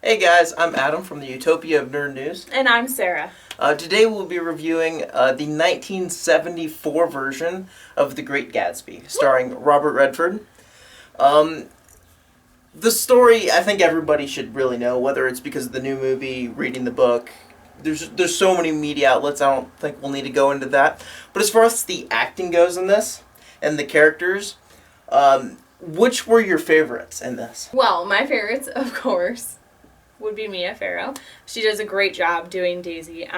Hey guys, I'm Adam from the Utopia of Nerd News. And I'm Sarah. Today we'll be reviewing the 1974 version of The Great Gatsby, starring Robert Redford. The story, I think everybody should really know, whether it's because of the new movie, reading the book. There's so many media outlets, I don't think we'll need to go into that. But as far as the acting goes in this, and the characters, which were your favorites in this? Well, my favorites, of course, would be Mia Farrow. She does a great job doing Daisy.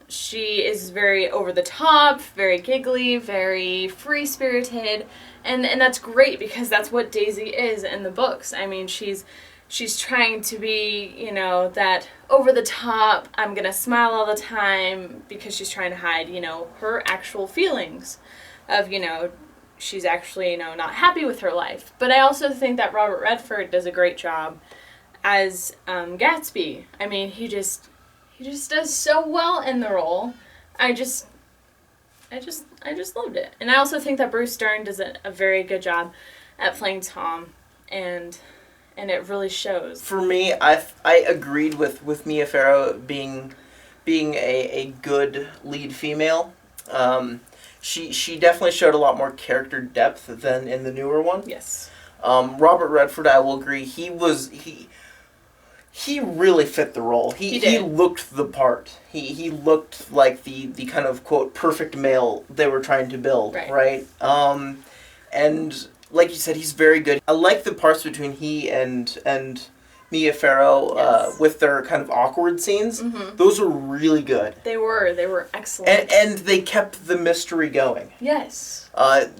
She is very over the top, very giggly, very free-spirited, and that's great because that's what Daisy is in the books. I mean, she's trying to be, that over the top, I'm gonna smile all the time, because she's trying to hide, her actual feelings of, she's actually, not happy with her life. But I also think that Robert Redford does a great job as Gatsby. I mean, he just does so well in the role. I just loved it. And I also think that Bruce Dern does a very good job at playing Tom, and it really shows. For me, I agreed with Mia Farrow being a good lead female. She definitely showed a lot more character depth than in the newer one. Yes. Robert Redford, I will agree, he really fit the role. He looked the part. He looked like the kind of, quote, perfect male they were trying to build, right? And like you said, he's very good. I like the parts between he and Mia Farrow, yes, with their kind of awkward scenes. Mm-hmm. Those were really good. They were excellent. And they kept the mystery going. Yes.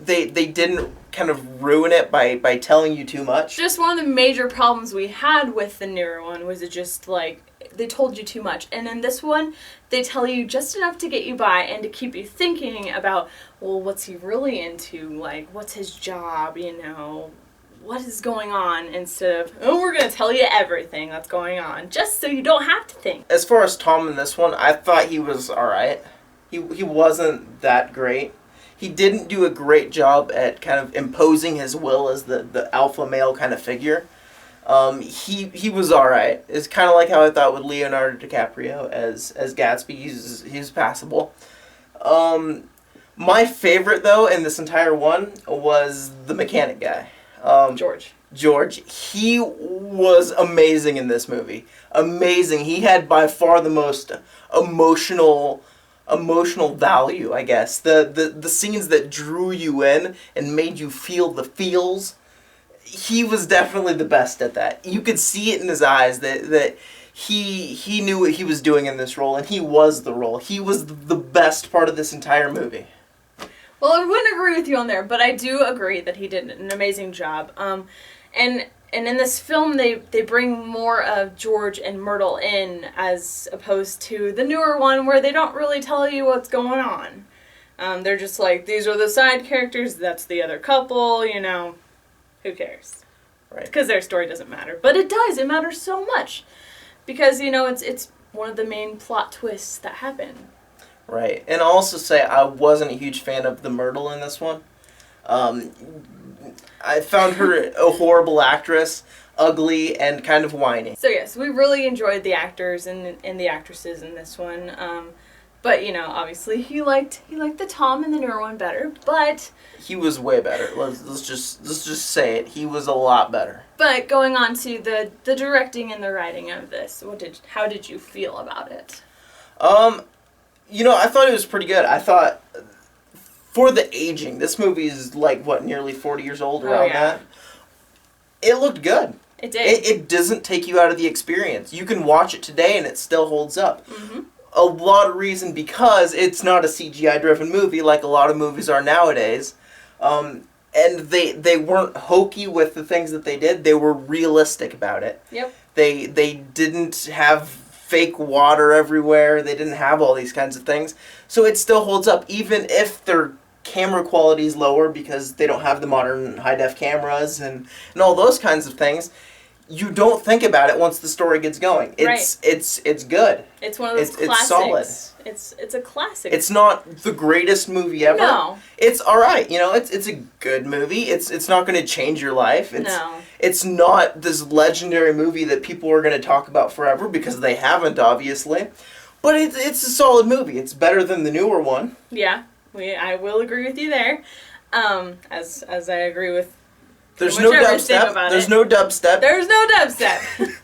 They didn't kind of ruin it by telling you too much. Just one of the major problems we had with the newer one was it just, they told you too much. And in this one, they tell you just enough to get you by and to keep you thinking about, well, what's he really into? What's his job, what is going on, instead of, oh, we're going to tell you everything that's going on, just so you don't have to think. As far as Tom in this one, I thought he was alright. He wasn't that great. He didn't do a great job at kind of imposing his will as the alpha male kind of figure. He was alright. It's kind of like how I thought with Leonardo DiCaprio as Gatsby. He's passable. My favorite, though, in this entire one was the mechanic guy. George. He was amazing in this movie. Amazing. He had by far the most emotional value, I guess. The scenes that drew you in and made you feel the feels. He was definitely the best at that. You could see it in his eyes that he knew what he was doing in this role, and he was the role. He was the best part of this entire movie. Well, I wouldn't agree with you on there, but I do agree that he did an amazing job. And in this film, they bring more of George and Myrtle in, as opposed to the newer one, where they don't really tell you what's going on. They're just like, these are the side characters, that's the other couple, who cares? Right. Because their story doesn't matter. But it does, it matters so much. Because, it's one of the main plot twists that happen. Right. And I'll also say I wasn't a huge fan of the Myrtle in this one. I found her a horrible actress, ugly, and kind of whiny. So yes, we really enjoyed the actors and the actresses in this one. But, obviously he liked the Tom in the newer one better, but he was way better. Let's just say it. He was a lot better. But going on to the directing and the writing of this, how did you feel about it? I thought it was pretty good. I thought, for the aging, this movie is nearly 40 years old, around that. It looked good. It did. It doesn't take you out of the experience. You can watch it today and it still holds up. Mm-hmm. A lot of reason because it's not a CGI-driven movie like a lot of movies are nowadays. And they weren't hokey with the things that they did. They were realistic about it. Yep. They didn't have fake water everywhere. They didn't have all these kinds of things. So it still holds up, even if their camera quality is lower because they don't have the modern high-def cameras and all those kinds of things. you don't think about it once the story gets going. It's good. It's one of those classics. It's solid. It's a classic. It's not the greatest movie ever. No. It's all right. You know, it's a good movie. It's not going to change your life. It's not this legendary movie that people are going to talk about forever, because they haven't, obviously. But it's a solid movie. It's better than the newer one. Yeah, I will agree with you there. As I agree with. There's no dubstep. There's no dubstep. There's no dubstep.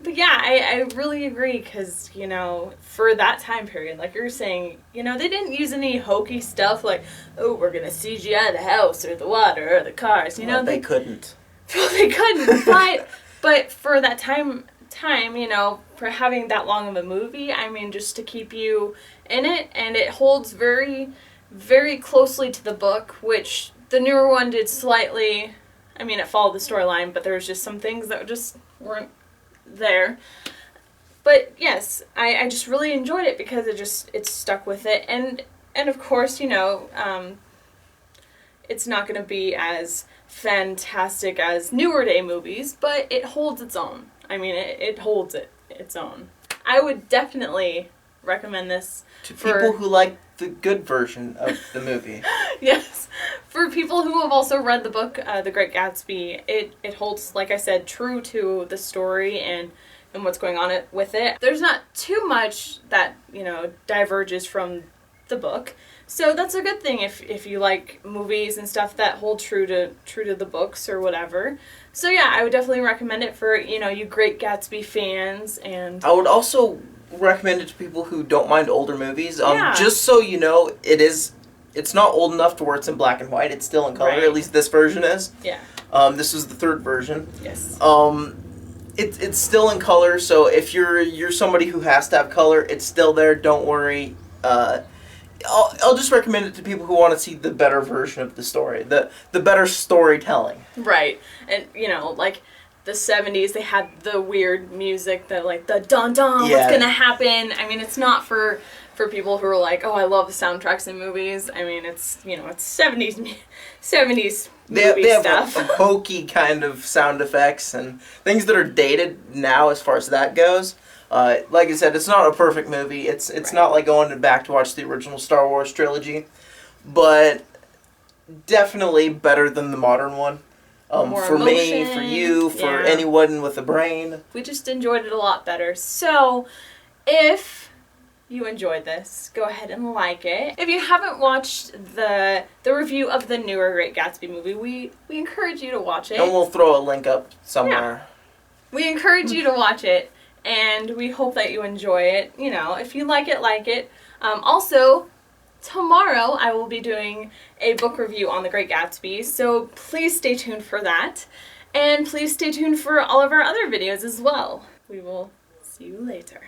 But yeah, I really agree, because, you know, for that time period, like you're saying, you know, they didn't use any hokey stuff like, oh, we're going to CGI the house or the water or the cars. You know, they couldn't. Well, they couldn't, but for that time, you know, for having that long of a movie, I mean, just to keep you in it, and it holds very, very closely to the book, which the newer one did slightly. I mean, it followed the storyline, but there was just some things that just weren't there. But yes, I just really enjoyed it because it stuck with it, and of course, you know, it's not going to be as fantastic as newer day movies, but it holds its own. I mean, it holds its own. I would definitely recommend this to people who like the good version of the movie. Yes. For people who have also read the book, The Great Gatsby, it holds, like I said, true to the story and what's going on with it. There's not too much that, you know, diverges from the book. So that's a good thing if you like movies and stuff that hold true to the books or whatever. So yeah, I would definitely recommend it for, you know, you Great Gatsby fans. And I would also recommend it to people who don't mind older movies. Just so you know, it's not old enough to where it's in black and white. It's still in color. Right. At least this version is. Yeah. This is the third version. Yes. It's still in color. So if you're somebody who has to have color, it's still there. Don't worry. I'll just recommend it to people who want to see the better version of the story, the better storytelling. Right. And, you know, like the 70s, they had the weird music, the dun-dun, what's going to happen. I mean, it's not for people who are like, oh, I love the soundtracks in movies. I mean, it's, you know, it's 70s movie they have stuff. A hokey kind of sound effects and things that are dated now as far as that goes. Like I said, it's not a perfect movie. It's right. Not like going back to watch the original Star Wars trilogy, but definitely better than the modern one. For emotion, me, for you, for anyone with a brain. We just enjoyed it a lot better. So, if you enjoyed this, go ahead and like it. If you haven't watched the review of the newer Great Gatsby movie, we encourage you to watch it. And we'll throw a link up somewhere. Yeah. We encourage you to watch it. And we hope that you enjoy it. You know, if you like it, like it. Also, tomorrow I will be doing a book review on The Great Gatsby, so please stay tuned for that. And please stay tuned for all of our other videos as well. We will see you later.